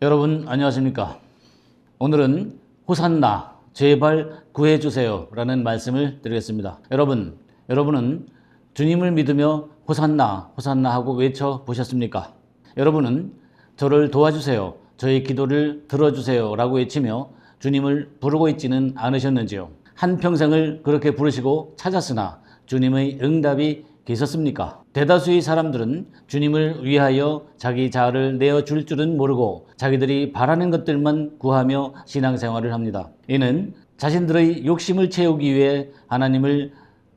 여러분 안녕하십니까? 오늘은 호산나 제발 구해주세요 라는 말씀을 드리겠습니다. 여러분은 주님을 믿으며 호산나 호산나 하고 외쳐보셨습니까? 여러분은 저를 도와주세요, 저의 기도를 들어주세요 라고 외치며 주님을 부르고 있지는 않으셨는지요? 한평생을 그렇게 부르시고 찾았으나 주님의 응답이 계셨습니까? 대다수의 사람들은 주님을 위하여 자기 자아를 내어줄 줄은 모르고 자기들이 바라는 것들만 구하며 신앙생활을 합니다. 이는 자신들의 욕심을 채우기 위해 하나님을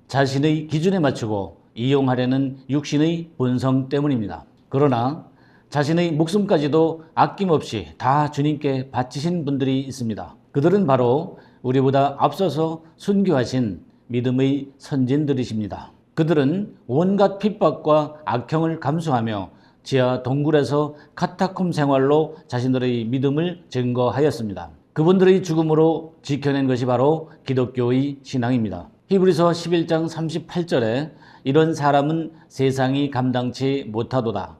자신의 기준에 맞추고 이용하려는 육신의 본성 때문입니다. 그러나 자신의 목숨까지도 아낌없이 다 주님께 바치신 분들이 있습니다. 그들은 바로 우리보다 앞서서 순교하신 믿음의 선진들이십니다. 그들은 온갖 핍박과 악형을 감수하며 지하 동굴에서 카타콤 생활로 자신들의 믿음을 증거하였습니다. 그분들의 죽음으로 지켜낸 것이 바로 기독교의 신앙입니다. 히브리서 11장 38절에 이런 사람은 세상이 감당치 못하도다.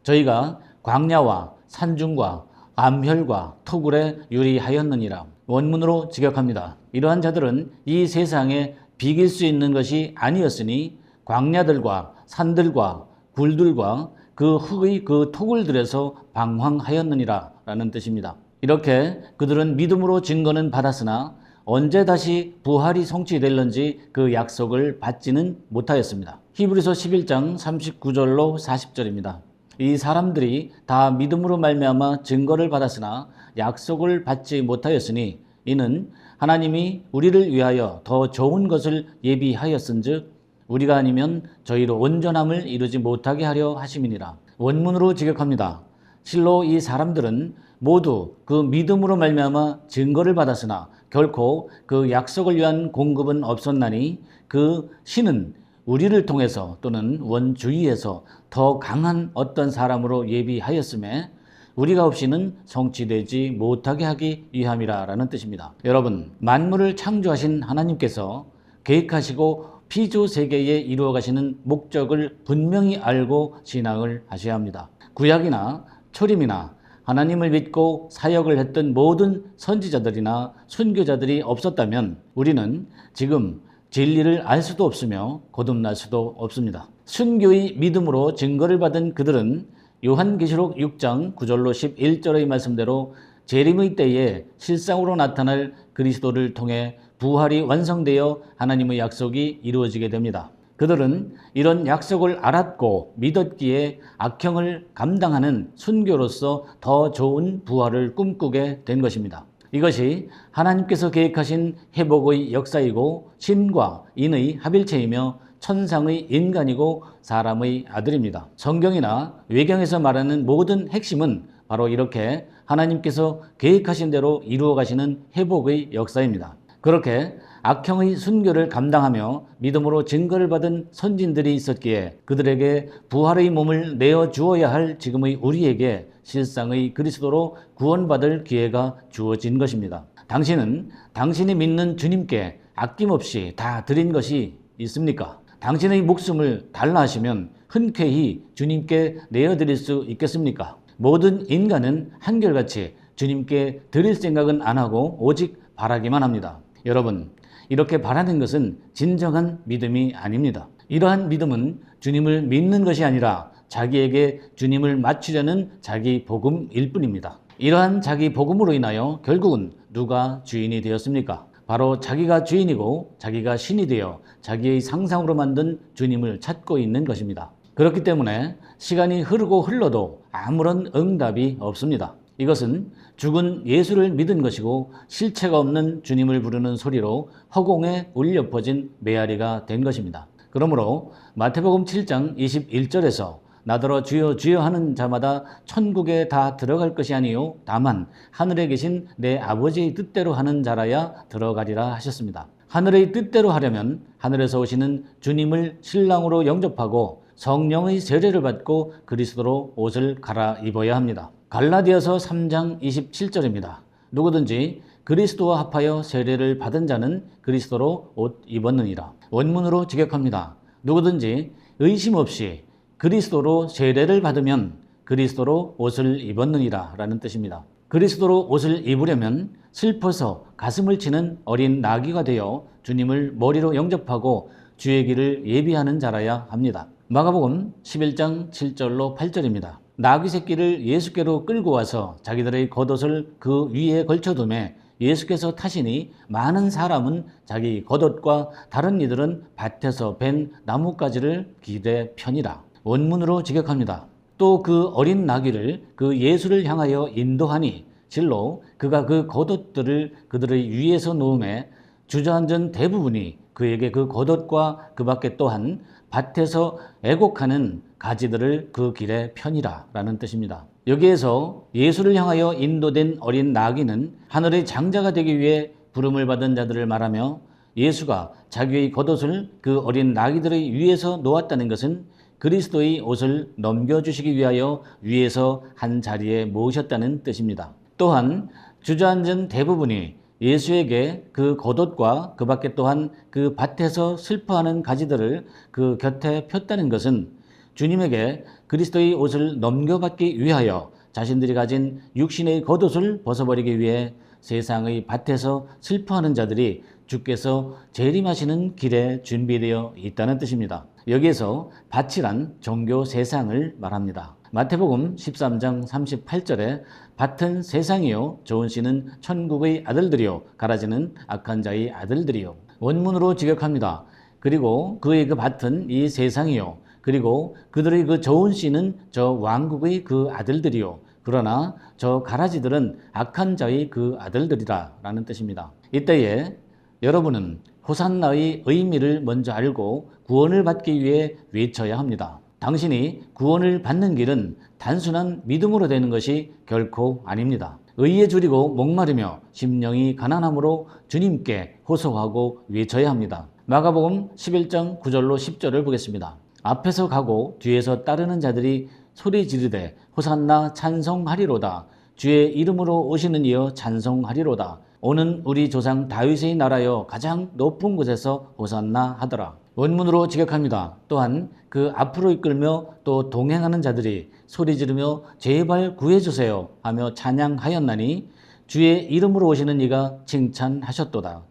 저희가 광야와 산중과 암혈과 토굴에 유리하였느니라. 원문으로 직역합니다. 이러한 자들은 이 세상에 비길 수 있는 것이 아니었으니 광야들과 산들과 굴들과 그 흙의 그 토굴들에서 방황하였느니라 라는 뜻입니다. 이렇게 그들은 믿음으로 증거는 받았으나 언제 다시 부활이 성취될런지 그 약속을 받지는 못하였습니다. 히브리서 11장 39절로 40절입니다. 이 사람들이 다 믿음으로 말미암아 증거를 받았으나 약속을 받지 못하였으니 이는 하나님이 우리를 위하여 더 좋은 것을 예비하였은즉 우리가 아니면 저희로 온전함을 이루지 못하게 하려 하심이니라. 원문으로 직역합니다. 실로 이 사람들은 모두 그 믿음으로 말미암아 증거를 받았으나 결코 그 약속을 위한 공급은 없었나니 그 신은 우리를 통해서 또는 원주위에서 더 강한 어떤 사람으로 예비하였음에 우리가 없이는 성취되지 못하게 하기 위함이라 라는 뜻입니다. 여러분, 만물을 창조하신 하나님께서 계획하시고 피조 세계에 이루어 가시는 목적을 분명히 알고 신앙을 하셔야 합니다. 구약이나 초림이나 하나님을 믿고 사역을 했던 모든 선지자들이나 순교자들이 없었다면 우리는 지금 진리를 알 수도 없으며 거듭날 수도 없습니다. 순교의 믿음으로 증거를 받은 그들은 요한계시록 6장 9절로 11절의 말씀대로 재림의 때에 실상으로 나타날 그리스도를 통해 부활이 완성되어 하나님의 약속이 이루어지게 됩니다. 그들은 이런 약속을 알았고 믿었기에 악형을 감당하는 순교로서 더 좋은 부활을 꿈꾸게 된 것입니다. 이것이 하나님께서 계획하신 회복의 역사이고 신과 인의 합일체이며 천상의 인간이고 사람의 아들입니다. 성경이나 외경에서 말하는 모든 핵심은 바로 이렇게 하나님께서 계획하신 대로 이루어 가시는 회복의 역사입니다. 그렇게 악형의 순교를 감당하며 믿음으로 증거를 받은 선진들이 있었기에 그들에게 부활의 몸을 내어주어야 할 지금의 우리에게 실상의 그리스도로 구원받을 기회가 주어진 것입니다. 당신은 당신이 믿는 주님께 아낌없이 다 드린 것이 있습니까? 당신의 목숨을 달라 하시면 흔쾌히 주님께 내어드릴 수 있겠습니까? 모든 인간은 한결같이 주님께 드릴 생각은 안 하고 오직 바라기만 합니다. 여러분, 이렇게 바라는 것은 진정한 믿음이 아닙니다. 이러한 믿음은 주님을 믿는 것이 아니라 자기에게 주님을 맞추려는 자기 복음일 뿐입니다. 이러한 자기 복음으로 인하여 결국은 누가 주인이 되었습니까? 바로 자기가 주인이고 자기가 신이 되어 자기의 상상으로 만든 주님을 찾고 있는 것입니다. 그렇기 때문에 시간이 흐르고 흘러도 아무런 응답이 없습니다. 이것은 죽은 예수를 믿은 것이고 실체가 없는 주님을 부르는 소리로 허공에 울려 퍼진 메아리가 된 것입니다. 그러므로 마태복음 7장 21절에서 나더러 주여 주여 하는 자마다 천국에 다 들어갈 것이 아니요 다만 하늘에 계신 내 아버지의 뜻대로 하는 자라야 들어가리라 하셨습니다. 하늘의 뜻대로 하려면 하늘에서 오시는 주님을 신랑으로 영접하고 성령의 세례를 받고 그리스도로 옷을 갈아입어야 합니다. 갈라디아서 3장 27절입니다. 누구든지 그리스도와 합하여 세례를 받은 자는 그리스도로 옷 입었느니라. 원문으로 직역합니다. 누구든지 의심 없이 그리스도로 세례를 받으면 그리스도로 옷을 입었느니라 라는 뜻입니다. 그리스도로 옷을 입으려면 슬퍼서 가슴을 치는 어린 나귀가 되어 주님을 머리로 영접하고 주의 길을 예비하는 자라야 합니다. 마가복음 11장 7절로 8절입니다. 나귀 새끼를 예수께로 끌고 와서 자기들의 겉옷을 그 위에 걸쳐두매 예수께서 타시니 많은 사람은 자기 겉옷과 다른 이들은 밭에서 벤 나뭇가지를 기대 편이라. 원문으로 직역합니다. 또 그 어린 나귀를 그 예수를 향하여 인도하니 실로 그가 그 겉옷들을 그들의 위에서 놓음에 주저앉은 대부분이 그에게 그 겉옷과 그 밖에 또한 밭에서 애곡하는 가지들을 그 길에 편이라 라는 뜻입니다. 여기에서 예수를 향하여 인도된 어린 나귀는 하늘의 장자가 되기 위해 부름을 받은 자들을 말하며 예수가 자기의 겉옷을 그 어린 나귀들의 위에서 놓았다는 것은 그리스도의 옷을 넘겨주시기 위하여 위에서 한 자리에 모으셨다는 뜻입니다. 또한 주저앉은 대부분이 예수에게 그 겉옷과 그 밖에 또한 그 밭에서 슬퍼하는 가지들을 그 곁에 폈다는 것은 주님에게 그리스도의 옷을 넘겨받기 위하여 자신들이 가진 육신의 겉옷을 벗어버리기 위해 세상의 밭에서 슬퍼하는 자들이 주께서 재림하시는 길에 준비되어 있다는 뜻입니다. 여기에서 밭이란 종교 세상을 말합니다. 마태복음 13장 38절에 밭은 세상이요 좋은 씨는 천국의 아들들이요 가라지는 악한 자의 아들들이요. 원문으로 직역합니다. 그리고 그의 그 밭은 이 세상이요 그리고 그들의 그 좋은 씨는 저 왕국의 그 아들들이요 그러나 저 가라지들은 악한 자의 그 아들들이라 라는 뜻입니다. 이때에 여러분은 호산나의 의미를 먼저 알고 구원을 받기 위해 외쳐야 합니다. 당신이 구원을 받는 길은 단순한 믿음으로 되는 것이 결코 아닙니다. 의에 줄이고 목마르며 심령이 가난함으로 주님께 호소하고 외쳐야 합니다. 마가복음 11장 9절로 10절을 보겠습니다. 앞에서 가고 뒤에서 따르는 자들이 소리 지르되 호산나 찬송하리로다. 주의 이름으로 오시는 이여 찬송하리로다. 오는 우리 조상 다윗의 나라여 가장 높은 곳에서 호산나 하더라. 원문으로 직역합니다. 또한 그 앞으로 이끌며 또 동행하는 자들이 소리 지르며 제발 구해주세요 하며 찬양하였나니 주의 이름으로 오시는 이가 칭찬하셨도다.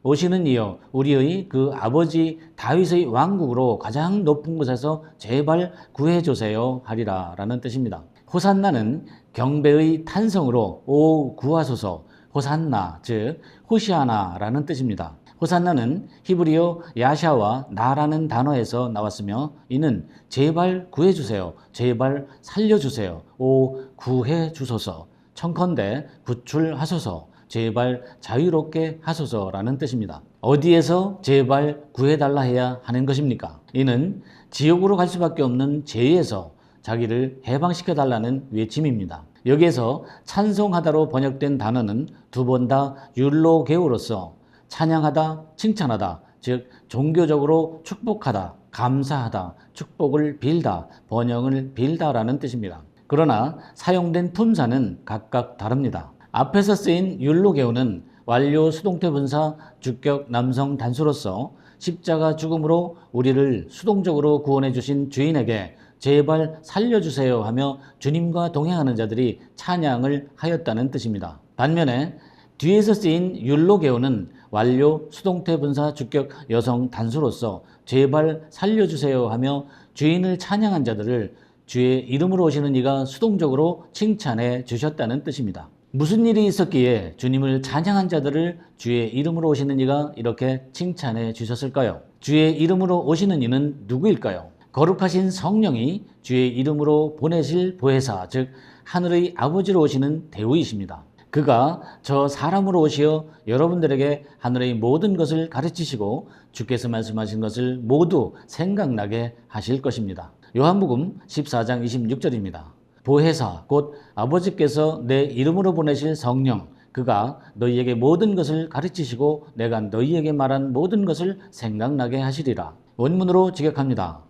오시는 이여 우리의 그 아버지 다윗의 왕국으로 가장 높은 곳에서 제발 구해주세요 하리라 라는 뜻입니다. 호산나는 경배의 탄성으로 오 구하소서 호산나 즉 호시아나라는 뜻입니다. 호산나는 히브리어 야샤와 나라는 단어에서 나왔으며 이는 제발 구해주세요, 제발 살려주세요, 오 구해주소서, 청컨대 구출하소서, 제발 자유롭게 하소서라는 뜻입니다. 어디에서 제발 구해달라 해야 하는 것입니까? 이는 지옥으로 갈 수밖에 없는 죄에서 자기를 해방시켜달라는 외침입니다. 여기에서 찬송하다로 번역된 단어는 두 번 다 율로게오로서 찬양하다, 칭찬하다, 즉 종교적으로 축복하다, 감사하다, 축복을 빌다, 번영을 빌다라는 뜻입니다. 그러나 사용된 품사는 각각 다릅니다. 앞에서 쓰인 율로게오는 완료 수동태 분사 주격 남성 단수로서 십자가 죽음으로 우리를 수동적으로 구원해 주신 주인에게 제발 살려주세요 하며 주님과 동행하는 자들이 찬양을 하였다는 뜻입니다. 반면에 뒤에서 쓰인 율로게오는 완료 수동태 분사 주격 여성 단수로서 제발 살려주세요 하며 주인을 찬양한 자들을 주의 이름으로 오시는 이가 수동적으로 칭찬해 주셨다는 뜻입니다. 무슨 일이 있었기에 주님을 찬양한 자들을 주의 이름으로 오시는 이가 이렇게 칭찬해 주셨을까요? 주의 이름으로 오시는 이는 누구일까요? 거룩하신 성령이 주의 이름으로 보내실 보혜사, 즉 하늘의 아버지로 오시는 대우이십니다. 그가 저 사람으로 오시어 여러분들에게 하늘의 모든 것을 가르치시고 주께서 말씀하신 것을 모두 생각나게 하실 것입니다. 요한복음 14장 26절입니다. 보혜사 곧 아버지께서 내 이름으로 보내실 성령, 그가 너희에게 모든 것을 가르치시고 내가 너희에게 말한 모든 것을 생각나게 하시리라. 원문으로 직역합니다.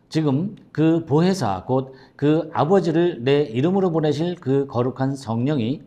지금 그 보혜사 곧 그 아버지를 내 이름으로 보내실 그 거룩한 성령이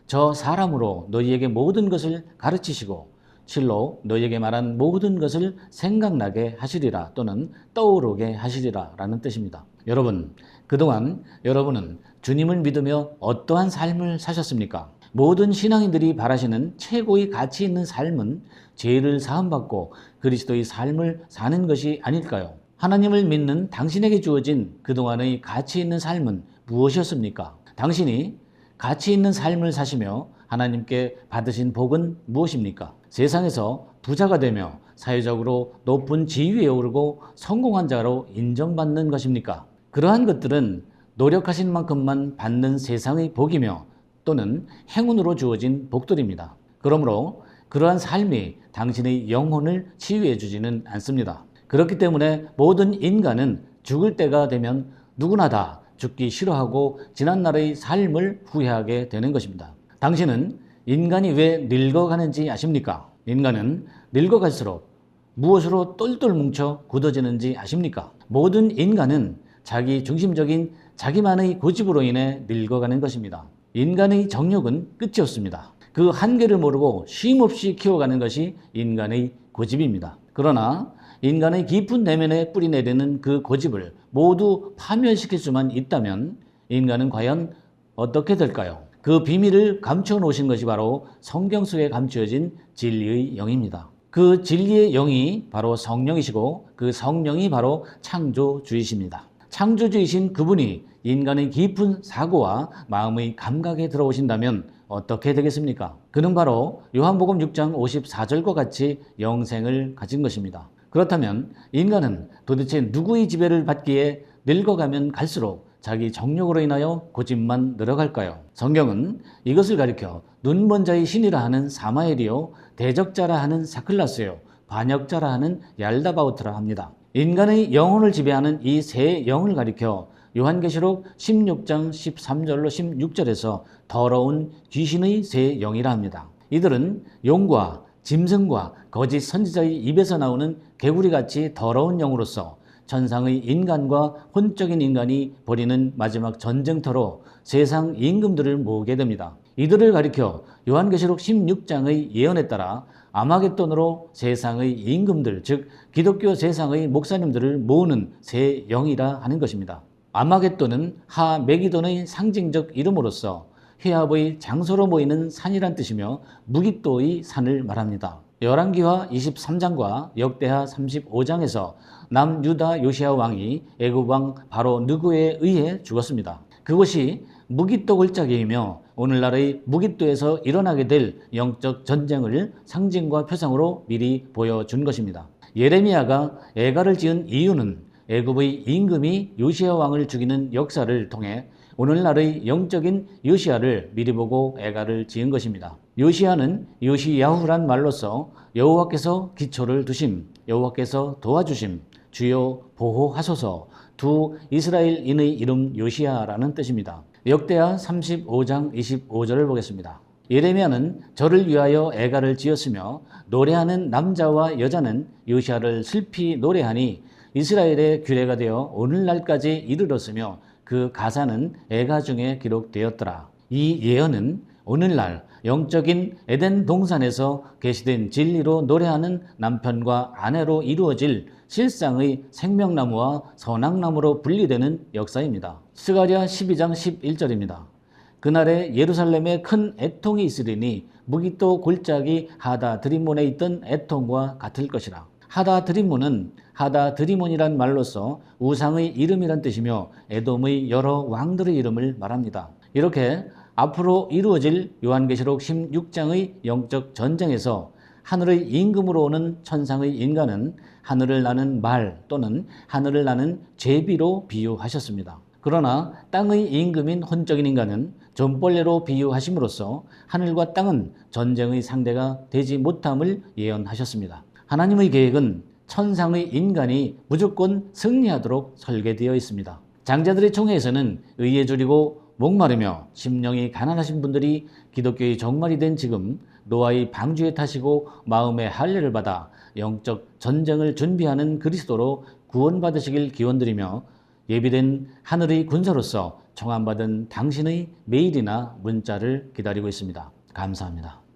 저 사람으로 너희에게 모든 것을 가르치시고 실로 너희에게 말한 모든 것을 생각나게 하시리라 또는 떠오르게 하시리라 라는 뜻입니다. 여러분, 그동안 여러분은 주님을 믿으며 어떠한 삶을 사셨습니까? 모든 신앙인들이 바라시는 최고의 가치 있는 삶은 죄를 사함받고 그리스도의 삶을 사는 것이 아닐까요? 하나님을 믿는 당신에게 주어진 그동안의 가치 있는 삶은 무엇이었습니까? 당신이 가치 있는 삶을 사시며 하나님께 받으신 복은 무엇입니까? 세상에서 부자가 되며 사회적으로 높은 지위에 오르고 성공한 자로 인정받는 것입니까? 그러한 것들은 노력하신 만큼만 받는 세상의 복이며 또는 행운으로 주어진 복들입니다. 그러므로 그러한 삶이 당신의 영혼을 치유해 주지는 않습니다. 그렇기 때문에 모든 인간은 죽을 때가 되면 누구나 다 죽기 싫어하고 지난날의 삶을 후회하게 되는 것입니다. 당신은 인간이 왜 늙어가는지 아십니까? 인간은 늙어갈수록 무엇으로 똘똘 뭉쳐 굳어지는지 아십니까? 모든 인간은 자기 중심적인 자기만의 고집으로 인해 늙어가는 것입니다. 인간의 정욕은 끝이 없습니다. 그 한계를 모르고 쉼없이 키워가는 것이 인간의 고집입니다. 그러나 인간의 깊은 내면에 뿌리내리는 그 고집을 모두 파멸시킬 수만 있다면 인간은 과연 어떻게 될까요? 그 비밀을 감춰 놓으신 것이 바로 성경 속에 감추어진 진리의 영입니다. 그 진리의 영이 바로 성령이시고 그 성령이 바로 창조주이십니다. 창조주이신 그분이 인간의 깊은 사고와 마음의 감각에 들어오신다면 어떻게 되겠습니까? 그는 바로 요한복음 6장 54절과 같이 영생을 가진 것입니다. 그렇다면 인간은 도대체 누구의 지배를 받기에 늙어가면 갈수록 자기 정욕으로 인하여 고집만 늘어갈까요? 성경은 이것을 가리켜 눈먼 자의 신이라 하는 사마엘이요 대적자라 하는 사클라스요 반역자라 하는 얄다바오트라 합니다. 인간의 영혼을 지배하는 이 세 영을 가리켜 요한계시록 16장 13절로 16절에서 더러운 귀신의 세 영이라 합니다. 이들은 용과 짐승과 거짓 선지자의 입에서 나오는 개구리같이 더러운 영으로서 천상의 인간과 혼적인 인간이 벌이는 마지막 전쟁터로 세상 임금들을 모으게 됩니다. 이들을 가리켜 요한계시록 16장의 예언에 따라 아마겟돈으로 세상의 임금들, 즉 기독교 세상의 목사님들을 모으는 세 영이라 하는 것입니다. 아마겟돈은 하메기돈의 상징적 이름으로서 회합의 장소로 모이는 산이란 뜻이며 무기또의 산을 말합니다. 열왕기하 23장과 역대하 35장에서 남유다 요시야 왕이 애굽 왕 바로 느고에 의해 죽었습니다. 그것이 무기또 골짜기이며 오늘날의 무기또에서 일어나게 될 영적 전쟁을 상징과 표상으로 미리 보여준 것입니다. 예레미야가 애가를 지은 이유는 애굽의 임금이 요시야 왕을 죽이는 역사를 통해 오늘날의 영적인 요시야를 미리 보고 애가를 지은 것입니다. 요시야는 요시야후란 말로서 여호와께서 기초를 두심, 여호와께서 도와주심, 주여 보호하소서, 두 이스라엘인의 이름 요시야라는 뜻입니다. 역대하 35장 25절을 보겠습니다. 예레미야는 저를 위하여 애가를 지었으며 노래하는 남자와 여자는 요시야를 슬피 노래하니 이스라엘의 규례가 되어 오늘날까지 이르렀으며 그 가사는 애가 중에 기록되었더라. 이 예언은 오늘날 영적인 에덴 동산에서 계시된 진리로 노래하는 남편과 아내로 이루어질 실상의 생명나무와 선악나무로 분리되는 역사입니다. 스가랴 12장 11절입니다. 그날에 예루살렘에 큰 애통이 있으리니 무기또 골짜기 하다 드림몬에 있던 애통과 같을 것이라. 하다 드림몬은 하다 드리몬이란 말로서 우상의 이름이란 뜻이며 에돔의 여러 왕들의 이름을 말합니다. 이렇게 앞으로 이루어질 요한계시록 16장의 영적 전쟁에서 하늘의 임금으로 오는 천상의 인간은 하늘을 나는 말 또는 하늘을 나는 제비로 비유하셨습니다. 그러나 땅의 임금인 혼적인 인간은 존벌레로 비유하심으로써 하늘과 땅은 전쟁의 상대가 되지 못함을 예언하셨습니다. 하나님의 계획은 천상의 인간이 무조건 승리하도록 설계되어 있습니다. 장자들의 총회에서는 의에 줄이고 목마르며 심령이 가난하신 분들이 기독교의 종말이 된 지금 노아의 방주에 타시고 마음의 할례를 받아 영적 전쟁을 준비하는 그리스도로 구원받으시길 기원드리며 예비된 하늘의 군사로서 청함받은 당신의 메일이나 문자를 기다리고 있습니다. 감사합니다.